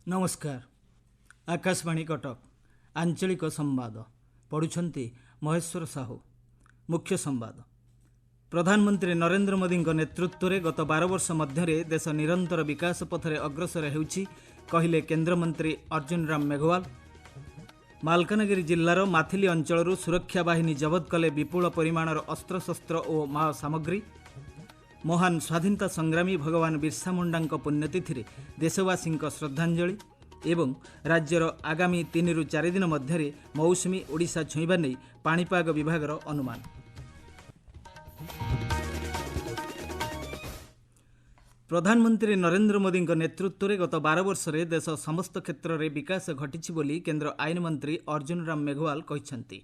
नमस्कार। आकाशवाणी कटक आंचलिक संवाद पढ़ुछंती महेश्वर साहू। मुख्य संवाद। प्रधानमंत्री नरेंद्र मोदी नेतृत्व में गत 12 वर्ष मध्य देश निरंतर विकास पथरे अग्रसर होउछि कहिले केन्द्रमंत्री अर्जुन राम मेघवाल। मालकानगिरी जिल्लार माथिली अंचल सुरक्षा बाहिनी जबत कले विपुल परिमाणर अस्त्रशस्त्र और माओ सामग्री। महान स्वाधीनता संग्रामी भगवान बिरसा मुंडा पुण्यतिथि में देशवासी श्रद्धांजलि एवं राज्यर आगामी 3 ରୁ 4 दिन मध्य मौसुमी ओडिशा छुईबा नहीं पाणीपाग विभागर अनुमान। प्रधानमंत्री नरेंद्र मोदी नेतृत्व में गत 12 वर्ष में देश समस्त क्षेत्र में विकास घटी बोली केंद्र आईन मंत्री अर्जुन राम मेघवाल कहते।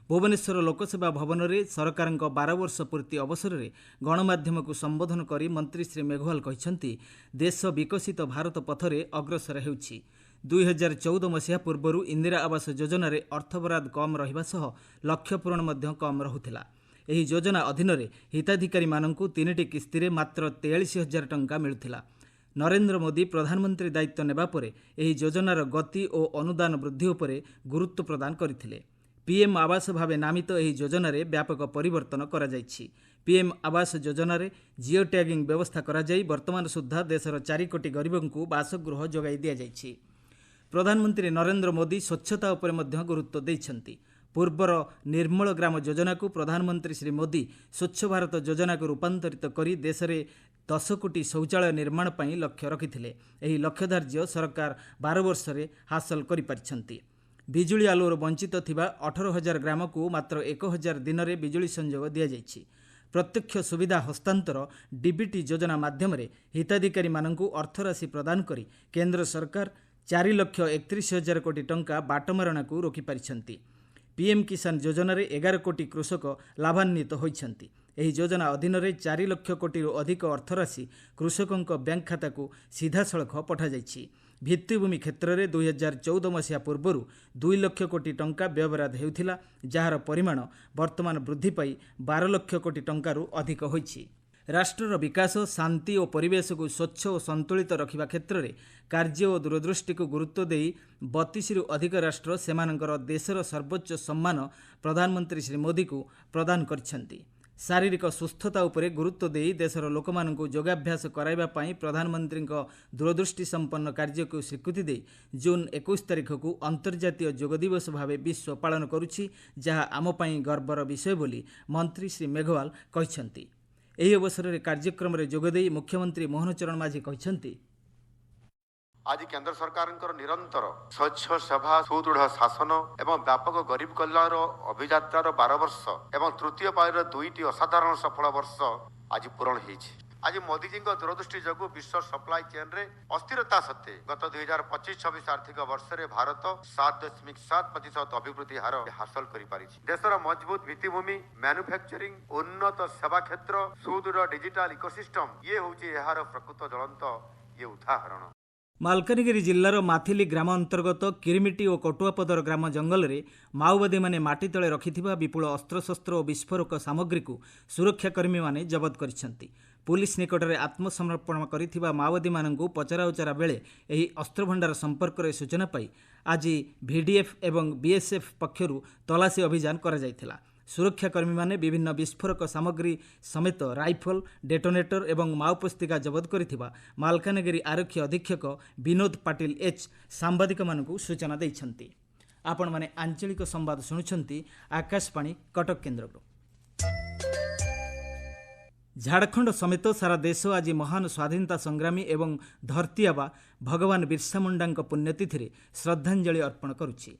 भुवनेश्वर लोकसेवा भवन में सरकार 12 वर्ष पूर्ति अवसर में गणमाध्यम को संबोधन कर मंत्री श्री मेघवाल कहते देश विकसित भारत पथरे अग्रसर होउछि। 2014 मसीहा पूर्व इंदिरा आवास योजना रे अर्थबराद कम रहिबा सह लक्ष्य पूरण मध्य कम रहुथिला। एही योजना अधीन रे हिताधिकारी माननकु 3टी किस्ती रे मात्र 43,000 टंका मिलुथिला। नरेंद्र मोदी प्रधानमंत्री दायित्व नेबा परे एही योजनार गति और अनुदान वृद्धि उपरे गुरुत्व प्रदान करथिले। पीएम आवास भावे नामित एही योजना रे व्यापक परिवर्तन करा जायछि। पीएम आवास योजना रे जियो टैगिंग व्यवस्था करा जाई वर्तमान सुद्धा देशर 4 कोटी गरीबंकु बासगृह जोगाई दिया जायछि। प्रधानमंत्री नरेंद्र मोदी स्वच्छता उपरे मध्य गुरुत्व दैछन्ति। पूर्वर निर्मल ग्राम योजना को प्रधानमंत्री श्री मोदी स्वच्छ भारत योजना को रूपांतरित करी देश में 10 कोटी शौचालय निर्माण पर लक्ष्य रखिथिले। एही लक्ष्यधार्य सरकार 12 वर्ष में हासिल करि पारिछन्ति। बिजुली आलोर वंचित थिबा 18,000 ग्राम को मात्र 1,000 दिन में बिजुली संयोग दि जाइछि। प्रत्यक्ष सुविधा हस्तांतर डीबीटी योजना माध्यम हिताधिकारी माननकु अर्थराशि प्रदान करी केंद्र सरकार 4,31,000 कोटी टंका बाटमारणा को रोकी पारिछन्ति। पीएम किसान योजना रे 11 कोटी कृषक लाभान्वित होइछन्ति। एही योजना अधीन रे 4 लाख कोटी अधिक अर्थराशि कृषकों बैंक खाता को सीधा सड़क पठा जाइछि। भित्तिभूमि क्षेत्र में 2014 मसीहा पूर्व 2 लाख कोटी टंका व्यवहार हेउथिला, जार परिमाण वर्तमान वृद्धि पाई 12 लाख कोटी टंकारु अधिक होइछि। राष्ट्रर विकास शांति और परिवेश को स्वच्छ और संतुलित रखिबा क्षेत्र में कार्य और दूरदृष्टि को गुरुत्व देई 32 रु अधिक राष्ट्र सेमानकर देशर सर्वोच्च सम्मान प्रधानमंत्री श्री मोदी को प्रदान करछन्ति। शारीरिक सुस्थता उपरे गुरुत्व देई देशर लोकमानंकु योगाभ्यास कराइबा पई प्रधानमंत्री दूरदृष्टि संपन्न कार्य को स्वीकृति दे जून 21 तारिख को अंतर्जातीय योग दिवस भावे विश्व पालन करुछि, जहा आम पई गर्वर विषय बोली मंत्री श्री मेघवाल कहछन्ति। एही अवसर में कार्यक्रम में जोगदेई मुख्यमंत्री मोहन चरण माझी कहछन्ति आज केंद्र सरकार निरंतर स्वच्छ सेवा सुदृढ़ शासन एवं व्यापक गरीब कल्याण अभियात्रार 12 वर्ष एवं तृतीय पायर 2टी असाधारण सफल वर्ष आज पूरण होइछि। आज मोदी जी दूरदृष्टि जगु विश्व सप्लाई चेन रे अस्थिरता सत्ते गत 2025-26 आर्थिक वर्ष रे भारत 7.7% अभिवृद्धि हार हासिल करि पारिछि। देशर मजबूत भित्तिभूमि, मैन्युफैक्चरिंग, उन्नत सेवा क्षेत्र, सुदृढ़ डिजिटल इकोसिस्टम ये होछि एहार प्रकृत ज्वलंत ये उदाहरण। मालकानगिरी जिल्लार माथिली ग्राम अंतर्गत किरिमिटी और कटुआपदर ग्राम जंगल में माओवादी माने माटी तले रखिथिबा विपुल अस्त्रशस्त्र और विस्फोरक सामग्री को सुरक्षाकर्मी माने जबत करिसेंति। पुलिस निकट में आत्मसमर्पण करिथिबा माओवादी माननकु पचराउचरा बेले एही अस्त्रभंडार संपर्क में सूचना पाई आज VDF एवं BSF पक्षरु तलाशी अभियान करा जायथिला। सुरक्षाकर्मी माने विभिन्न विस्फोरक सामग्री समेत राइफल, डेटोनेटर एवं माओपुस्तिका जबत करिथिबा मालकानगिरी आरक्षी अधीक्षक विनोद पाटिल एच सांबादिक मानकु सूचना दैछन्ति। आपण माने आंचलिक संवाद शुणुछन्ति आकाशवाणी कटक केन्द्रରୁ। झारखंड समेत सारा देश आज महान स्वाधीनता संग्रामी एवं धरती आबा भगवान बिरसा मुंडा पुण्यतिथि में श्रद्धांजलि अर्पण करुछि।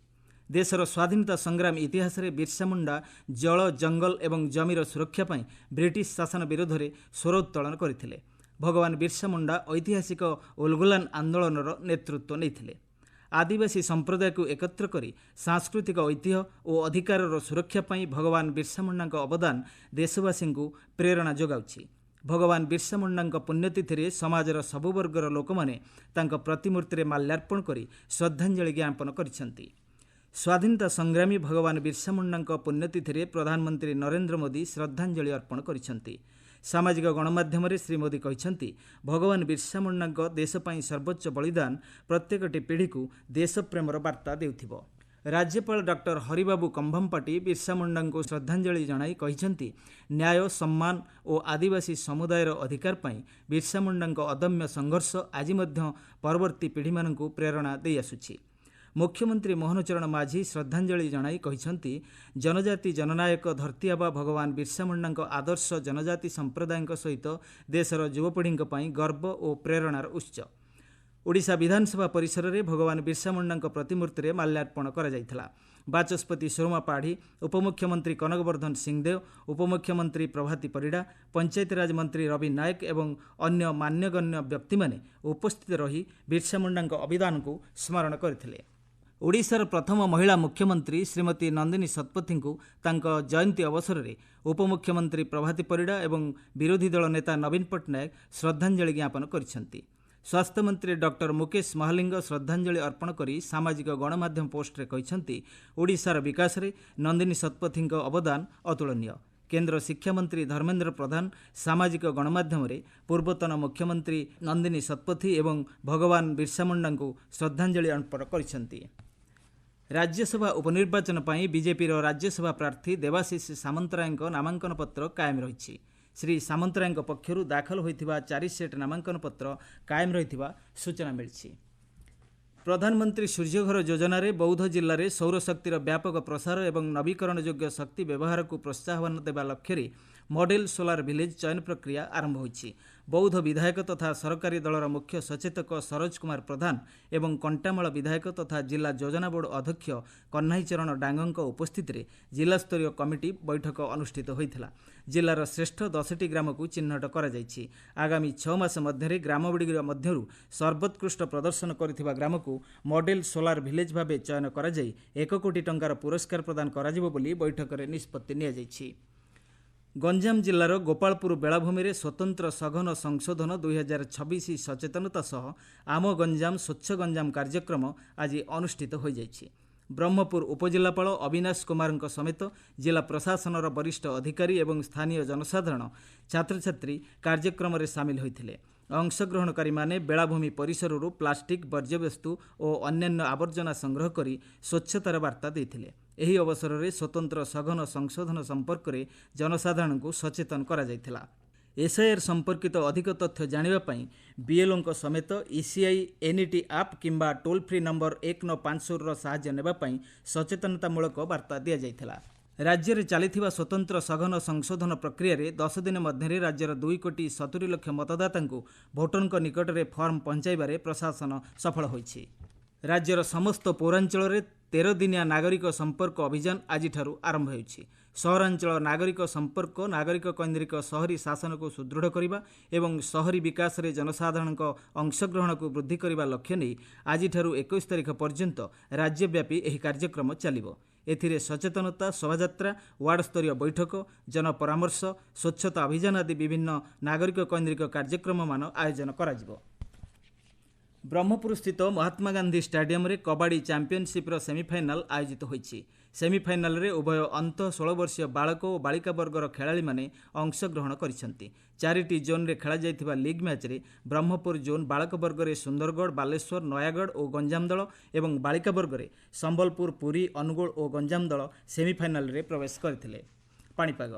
देशर स्वाधीनता संग्राम इतिहास रे बिरसा मुंडा जल, जंगल एवं जमीर सुरक्षा पाई ब्रिटिश शासन विरोध में स्वरोत्तोलन करथिले। भगवान बिरसा मुंडा ऐतिहासिक उलगुलान आंदोलनर नेतृत्व नेइथिले। आदिवासी संप्रदाय को एकत्र करी सांस्कृतिक ऐतिह्य और अधिकार सुरक्षा पाई भगवान बिरसा मुंडा अवदान देशवासी को प्रेरणा जोगाउछि। भगवान बिरसा मुंडा पुण्यतिथि में समाजर सबु वर्गर लोक माने तांको प्रतिमूर्ति रे माल्यार्पण करी श्रद्धांजलि ज्ञापन करिसेंति। ସ୍ୱାଧୀନତା ସଂଗ୍ରାମୀ ଭଗବାନ ବିର୍ସା ମୁଣ୍ଡାଙ୍କ ପୁଣ୍ୟତିଥିରେ ପ୍ରଧାନମନ୍ତ୍ରୀ ନରେନ୍ଦ୍ର ମୋଦି ଶ୍ରଦ୍ଧାଞ୍ଜଳି ଅର୍ପଣ କରିଛନ୍ତି। ସାମାଜିକ ଗଣମାଧ୍ୟମରେ ଶ୍ରୀ ମୋଦି କହିଛନ୍ତି, ଭଗବାନ ବିର୍ସା ମୁଣ୍ଡାଙ୍କ ଦେଶ ପାଇଁ ସର୍ବୋଚ୍ଚ ବଳିଦାନ ପ୍ରତ୍ୟେକଟି ପିଢ଼ିକୁ ଦେଶପ୍ରେମର ବାର୍ତ୍ତା ଦେଉଥିବ। ରାଜ୍ୟପାଳ ଡକ୍ଟର ହରିବାବୁ କମ୍ଭମପାଟି ବିର୍ସା ମୁଣ୍ଡାଙ୍କୁ ଶ୍ରଦ୍ଧାଞ୍ଜଳି ଜଣାଇ କହିଛନ୍ତି, ନ୍ୟାୟ, ସମ୍ମାନ ଓ ଆଦିବାସୀ ସମୁଦାୟର ଅଧିକାର ପାଇଁ ବିର୍ସା ମୁଣ୍ଡାଙ୍କ ଅଦମ୍ୟ ସଂଘର୍ଷ ଆଜି ମଧ୍ୟ ପରବର୍ତ୍ତୀ ପିଢ଼ିମାନଙ୍କୁ ପ୍ରେରଣା ଦେଇଆସୁଛି। ମୁଖ୍ୟମନ୍ତ୍ରୀ ମୋହନ ଚରଣ ମାଝୀ ଶ୍ରଦ୍ଧାଞ୍ଜଳି ଜଣାଇ କହିଛନ୍ତି, ଜନଜାତି ଜନନାୟକ ଧରତୀ ଆବା ଭଗବାନ ବିର୍ସା ମୁଣ୍ଡାଙ୍କ ଆଦର୍ଶ ଜନଜାତି ସମ୍ପ୍ରଦାୟଙ୍କ ସହିତ ଦେଶର ଯୁବପିଢ଼ିଙ୍କ ପାଇଁ ଗର୍ବ ଓ ପ୍ରେରଣାର ଉତ୍ସ। ଓଡ଼ିଶା ବିଧାନସଭା ପରିସରରେ ଭଗବାନ ବିର୍ସା ମୁଣ୍ଡାଙ୍କ ପ୍ରତିମୂର୍ତ୍ତିରେ ମାଲ୍ୟାର୍ପଣ କରାଯାଇଥିଲା। ବାଚସ୍ପତି ସୁରମା ପାଢ଼ୀ, ଉପମୁଖ୍ୟମନ୍ତ୍ରୀ କନକବର୍ଦ୍ଧନ ସିଂଦେଓ, ଉପମୁଖ୍ୟମନ୍ତ୍ରୀ ପ୍ରଭାତୀ ପରିଡ଼ା, ପଞ୍ଚାୟତିରାଜ ମନ୍ତ୍ରୀ ରବି ନାୟକ ଏବଂ ଅନ୍ୟ ମାନ୍ୟଗଣ୍ୟ ବ୍ୟକ୍ତିମାନେ ଉପସ୍ଥିତ ରହି ବିର୍ସା ମୁଣ୍ଡାଙ୍କ ଅବଦାନକୁ ସ୍ମରଣ କରିଥିଲେ। ଓଡ଼ିଶାର ପ୍ରଥମ ମହିଳା ମୁଖ୍ୟମନ୍ତ୍ରୀ ଶ୍ରୀମତୀ ନନ୍ଦିନୀ ଶତପଥୀଙ୍କୁ ତାଙ୍କ ଜୟନ୍ତୀ ଅବସରରେ ଉପମୁଖ୍ୟମନ୍ତ୍ରୀ ପ୍ରଭାତୀ ପରିଡ଼ା ଏବଂ ବିରୋଧୀ ଦଳ ନେତା ନବୀନ ପଟ୍ଟନାୟକ ଶ୍ରଦ୍ଧାଞ୍ଜଳି ଜ୍ଞାପନ କରିଛନ୍ତି। ସ୍ୱାସ୍ଥ୍ୟମନ୍ତ୍ରୀ ଡକ୍ଟର ମୁକେଶ ମହାଲିଙ୍ଗ ଶ୍ରଦ୍ଧାଞ୍ଜଳି ଅର୍ପଣ କରି ସାମାଜିକ ଗଣମାଧ୍ୟମ ପୋଷ୍ଟରେ କହିଛନ୍ତି, ଓଡ଼ିଶାର ବିକାଶରେ ନନ୍ଦିନୀ ଶତପଥୀଙ୍କ ଅବଦାନ ଅତୁଳନୀୟ। କେନ୍ଦ୍ର ଶିକ୍ଷାମନ୍ତ୍ରୀ ଧର୍ମେନ୍ଦ୍ର ପ୍ରଧାନ ସାମାଜିକ ଗଣମାଧ୍ୟମରେ ପୂର୍ବତନ ମୁଖ୍ୟମନ୍ତ୍ରୀ ନନ୍ଦିନୀ ଶତପଥୀ ଏବଂ ଭଗବାନ ବିର୍ସା ମୁଣ୍ଡାଙ୍କୁ ଶ୍ରଦ୍ଧାଞ୍ଜଳି ଅର୍ପଣ କରିଛନ୍ତି। ରାଜ୍ୟସଭା ଉପନିର୍ବାଚନ ପାଇଁ ବିଜେପିର ରାଜ୍ୟସଭା ପ୍ରାର୍ଥୀ ଦେବାଶିଷ ସାମନ୍ତରାୟଙ୍କ ନାମାଙ୍କନ ପତ୍ର କାଏମ ରହିଛି। ଶ୍ରୀ ସାମନ୍ତରାୟଙ୍କ ପକ୍ଷରୁ ଦାଖଲ ହୋଇଥିବା 4 ସେଟ୍ ନାମାଙ୍କନ ପତ୍ର କାଏମ ରହିଥିବା ସୂଚନା ମିଳିଛି। ପ୍ରଧାନମନ୍ତ୍ରୀ ସୂର୍ଯ୍ୟଘର ଯୋଜନାରେ ବୌଦ୍ଧ ଜିଲ୍ଲାରେ ସୌରଶକ୍ତିର ବ୍ୟାପକ ପ୍ରସାର ଏବଂ ନବୀକରଣଯୋଗ୍ୟ ଶକ୍ତି ବ୍ୟବହାରକୁ ପ୍ରୋତ୍ସାହନ ଦେବା ଲକ୍ଷ୍ୟରେ ମଡେଲ ସୋଲାର ଭିଲେଜ ଚୟନ ପ୍ରକ୍ରିୟା ଆରମ୍ଭ ହୋଇଛି। ବୌଦ୍ଧ ବିଧାୟକ ତଥା ସରକାରୀ ଦଳର ମୁଖ୍ୟ ସଚେତକ ସରୋଜ କୁମାର ପ୍ରଧାନ ଏବଂ କଣ୍ଟାମାଳ ବିଧାୟକ ତଥା ଜିଲ୍ଲା ଯୋଜନା ବୋର୍ଡ ଅଧ୍ୟକ୍ଷ କହ୍ନାଇଚରଣ ଡାଙ୍ଗଙ୍କ ଉପସ୍ଥିତିରେ ଜିଲ୍ଲାସ୍ତରୀୟ କମିଟି ବୈଠକ ଅନୁଷ୍ଠିତ ହୋଇଥିଲା। ଜିଲ୍ଲାର ଶ୍ରେଷ୍ଠ 10ଟି ଗ୍ରାମକୁ ଚିହ୍ନଟ କରାଯାଇଛି। ଆଗାମୀ 6 ମାସ ମଧ୍ୟରେ ଗ୍ରାମଗୁଡ଼ିକ ମଧ୍ୟରୁ ସର୍ବୋତ୍କୃଷ୍ଟ ପ୍ରଦର୍ଶନ କରିଥିବା ଗ୍ରାମକୁ ମଡେଲ ସୋଲାର ଭିଲେଜ ଭାବେ ଚୟନ କରାଯାଇ 1 କୋଟି ଟଙ୍କାର ପୁରସ୍କାର ପ୍ରଦାନ କରାଯିବ ବୋଲି ବୈଠକରେ ନିଷ୍ପତ୍ତି ନିଆଯାଇଛି। ଗଞ୍ଜାମ ଜିଲ୍ଲାର ଗୋପାଳପୁର ବେଳାଭୂମିରେ ସ୍ୱତନ୍ତ୍ର ସଘନ ସଂଶୋଧନ 2026 ସଚେତନତା ସହ ଆମ ଗଞ୍ଜାମ ସ୍ୱଚ୍ଛ ଗଞ୍ଜାମ କାର୍ଯ୍ୟକ୍ରମ ଆଜି ଅନୁଷ୍ଠିତ ହୋଇଯାଇଛି। ବ୍ରହ୍ମପୁର ଉପଜିଲ୍ଲାପାଳ ଅବିନାଶ କୁମାରଙ୍କ ସମେତ ଜିଲ୍ଲା ପ୍ରଶାସନର ବରିଷ୍ଠ ଅଧିକାରୀ ଏବଂ ସ୍ଥାନୀୟ ଜନସାଧାରଣ ଛାତ୍ରଛାତ୍ରୀ କାର୍ଯ୍ୟକ୍ରମରେ ସାମିଲ ହୋଇଥିଲେ। ଅଂଶଗ୍ରହଣକାରୀମାନେ ବେଳାଭୂମି ପରିସରରୁ ପ୍ଲାଷ୍ଟିକ୍ ବର୍ଜ୍ୟବସ୍ତୁ ଓ ଅନ୍ୟାନ୍ୟ ଆବର୍ଜନା ସଂଗ୍ରହ କରି ସ୍ୱଚ୍ଛତାର ବାର୍ତ୍ତା ଦେଇଥିଲେ। ଏହି ଅବସରରେ ସ୍ୱତନ୍ତ୍ର ସଘନ ସଂଶୋଧନ ସମ୍ପର୍କରେ ଜନସାଧାରଣଙ୍କୁ ସଚେତନ କରାଯାଇଥିଲା। ଏସ୍ଆଇଆର୍ ସମ୍ପର୍କିତ ଅଧିକ ତଥ୍ୟ ଜାଣିବା ପାଇଁ ବିଏଲ୍ଓଙ୍କ ସମେତ ଇସିଆଇ ଏନ୍ଇଟି ଆପ୍ କିମ୍ବା ଟୋଲ୍ ଫ୍ରି ନମ୍ବର 1950ର ସାହାଯ୍ୟ ନେବା ପାଇଁ ସଚେତନତାମୂଳକ ବାର୍ତ୍ତା ଦିଆଯାଇଥିଲା। ରାଜ୍ୟରେ ଚାଲିଥିବା ସ୍ୱତନ୍ତ୍ର ସଘନ ସଂଶୋଧନ ପ୍ରକ୍ରିୟାରେ 10 ଦିନ ମଧ୍ୟରେ ରାଜ୍ୟର 2,70,00,000 ମତଦାତାଙ୍କୁ ଭୋଟରଙ୍କ ନିକଟରେ ଫର୍ମ ପହଞ୍ଚାଇବାରେ ପ୍ରଶାସନ ସଫଳ ହୋଇଛି। ରାଜ୍ୟର ସମସ୍ତ ପୌରାଞ୍ଚଳରେ 13 ଦିନିଆ ନାଗରିକ ସମ୍ପର୍କ ଅଭିଯାନ ଆଜିଠାରୁ ଆରମ୍ଭ ହେଉଛି। ସହରାଞ୍ଚଳ ନାଗରିକ ସମ୍ପର୍କ ନାଗରିକ କୈନ୍ଦ୍ରିକ ସହରୀ ଶାସନକୁ ସୁଦୃଢ଼ କରିବା ଏବଂ ସହରୀ ବିକାଶରେ ଜନସାଧାରଣଙ୍କ ଅଂଶଗ୍ରହଣକୁ ବୃଦ୍ଧି କରିବା ଲକ୍ଷ୍ୟ ନେଇ ଆଜିଠାରୁ 21 ତାରିଖ ପର୍ଯ୍ୟନ୍ତ ରାଜ୍ୟବ୍ୟାପୀ ଏହି କାର୍ଯ୍ୟକ୍ରମ ଚାଲିବ। ଏଥିରେ ସଚେତନତା ଶୋଭାଯାତ୍ରା, ୱାର୍ଡସ୍ତରୀୟ ବୈଠକ, ଜନପରାମର୍ଶ, ସ୍ୱଚ୍ଛତା ଅଭିଯାନ ଆଦି ବିଭିନ୍ନ ନାଗରିକ କୈନ୍ଦ୍ରିକ କାର୍ଯ୍ୟକ୍ରମମାନ ଆୟୋଜନ କରାଯିବ। ବ୍ରହ୍ମପୁରସ୍ଥିତ ମହାତ୍ମାଗାନ୍ଧୀ ଷ୍ଟାଡିୟମରେ କବାଡ଼ି ଚାମ୍ପିୟନସିପ୍ର ସେମିଫାଇନାଲ୍ ଆୟୋଜିତ ହୋଇଛି। ସେମିଫାଇନାଲରେ ଉଭୟ ଅନ୍ତଃ 16 ବର୍ଷୀୟ ବାଳକ ଓ ବାଳିକା ବର୍ଗର ଖେଳାଳିମାନେ ଅଂଶଗ୍ରହଣ କରିଛନ୍ତି। 4ଟି ଜୋନ୍ରେ ଖେଳାଯାଇଥିବା ଲିଗ୍ ମ୍ୟାଚ୍ରେ ବ୍ରହ୍ମପୁର ଜୋନ୍ ବାଳକ ବର୍ଗରେ ସୁନ୍ଦରଗଡ଼, ବାଲେଶ୍ୱର, ନୟାଗଡ଼ ଓ ଗଞ୍ଜାମ ଦଳ ଏବଂ ବାଳିକା ବର୍ଗରେ ସମ୍ବଲପୁର, ପୁରୀ, ଅନୁଗୁଳ ଓ ଗଞ୍ଜାମ ଦଳ ସେମିଫାଇନାଲରେ ପ୍ରବେଶ କରିଥିଲେ। ପାଣିପାଗ।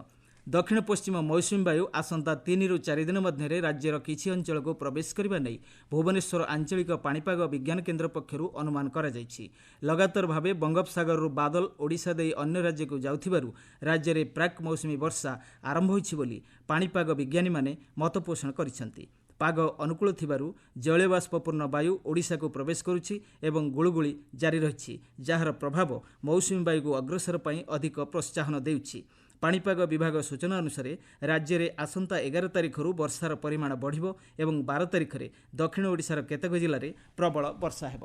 ଦକ୍ଷିଣ ପଶ୍ଚିମ ମୌସୁମୀ ବାୟୁ ଆସନ୍ତା 3ରୁ 4 ଦିନ ମଧ୍ୟରେ ରାଜ୍ୟର କିଛି ଅଞ୍ଚଳକୁ ପ୍ରବେଶ କରିବା ନେଇ ଭୁବନେଶ୍ୱର ଆଞ୍ଚଳିକ ପାଣିପାଗ ବିଜ୍ଞାନ କେନ୍ଦ୍ର ପକ୍ଷରୁ ଅନୁମାନ କରାଯାଇଛି। ଲଗାତାର ଭାବେ ବଙ୍ଗୋପସାଗରରୁ ବାଦଲ ଓଡ଼ିଶା ଦେଇ ଅନ୍ୟ ରାଜ୍ୟକୁ ଯାଉଥିବାରୁ ରାଜ୍ୟରେ ପ୍ରାକ୍ ମୌସୁମୀ ବର୍ଷା ଆରମ୍ଭ ହୋଇଛି ବୋଲି ପାଣିପାଗ ବିଜ୍ଞାନୀମାନେ ମତ ପୋଷଣ କରିଛନ୍ତି। ପାଗ ଅନୁକୂଳ ଥିବାରୁ ଜଳୀୟବାଷ୍ପପୂର୍ଣ୍ଣ ବାୟୁ ଓଡ଼ିଶାକୁ ପ୍ରବେଶ କରୁଛି ଏବଂ ଗୁଳୁଗୁଳି ଜାରି ରହିଛି, ଯାହାର ପ୍ରଭାବ ମୌସୁମୀ ବାୟୁକୁ ଅଗ୍ରସର ପାଇଁ ଅଧିକ ପ୍ରୋତ୍ସାହନ ଦେଉଛି। ପାଣିପାଗ ବିଭାଗ ସୂଚନା ଅନୁସାରେ ରାଜ୍ୟରେ ଆସନ୍ତା 11 ତାରିଖରୁ ବର୍ଷାର ପରିମାଣ ବଢ଼ିବ ଏବଂ 12 ତାରିଖରେ ଦକ୍ଷିଣ ଓଡ଼ିଶାର କେତେକ ଜିଲ୍ଲାରେ ପ୍ରବଳ ବର୍ଷା ହେବ।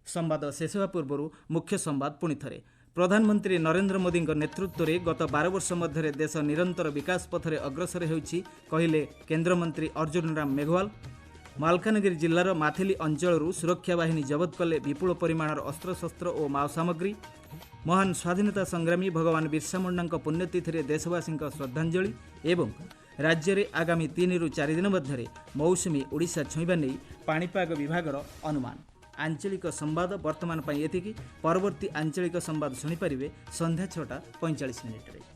ସମ୍ବାଦ ଶେଷ ହେବା ପୂର୍ବରୁ ମୁଖ୍ୟ ସମ୍ବାଦ ପୁଣିଥରେ। ପ୍ରଧାନମନ୍ତ୍ରୀ ନରେନ୍ଦ୍ର ମୋଦିଙ୍କ ନେତୃତ୍ୱରେ ଗତ 12 ବର୍ଷ ମଧ୍ୟରେ ଦେଶ ନିରନ୍ତର ବିକାଶ ପଥରେ ଅଗ୍ରସର ହେଉଛି କହିଲେ କେନ୍ଦ୍ରମନ୍ତ୍ରୀ ଅର୍ଜୁନ ରାମ ମେଘୱାଲ। ମାଲକାନଗିରି ଜିଲ୍ଲାର ମାଥିଲି ଅଞ୍ଚଳରୁ ସୁରକ୍ଷା ବାହିନୀ ଜବତ କଲେ ବିପୁଳ ପରିମାଣର ଅସ୍ତ୍ରଶସ୍ତ୍ର ଓ ମାଓ ସାମଗ୍ରୀ। ମହାନ ସ୍ୱାଧୀନତା ସଂଗ୍ରାମୀ ଭଗବାନ ବିର୍ସା ମୁଣ୍ଡାଙ୍କ ପୁଣ୍ୟତିଥିରେ ଦେଶବାସୀଙ୍କ ଶ୍ରଦ୍ଧାଞ୍ଜଳି ଏବଂ ରାଜ୍ୟରେ ଆଗାମୀ 3ରୁ 4 ଦିନ ମଧ୍ୟରେ ମୌସୁମୀ ଓଡ଼ିଶା ଛୁଇଁବା ନେଇ ପାଣିପାଗ ବିଭାଗର ଅନୁମାନ। ଆଞ୍ଚଳିକ ସମ୍ବାଦ ବର୍ତ୍ତମାନ ପାଇଁ ଏତିକି। ପରବର୍ତ୍ତୀ ଆଞ୍ଚଳିକ ସମ୍ବାଦ ଶୁଣିପାରିବେ ସନ୍ଧ୍ୟା 6:45।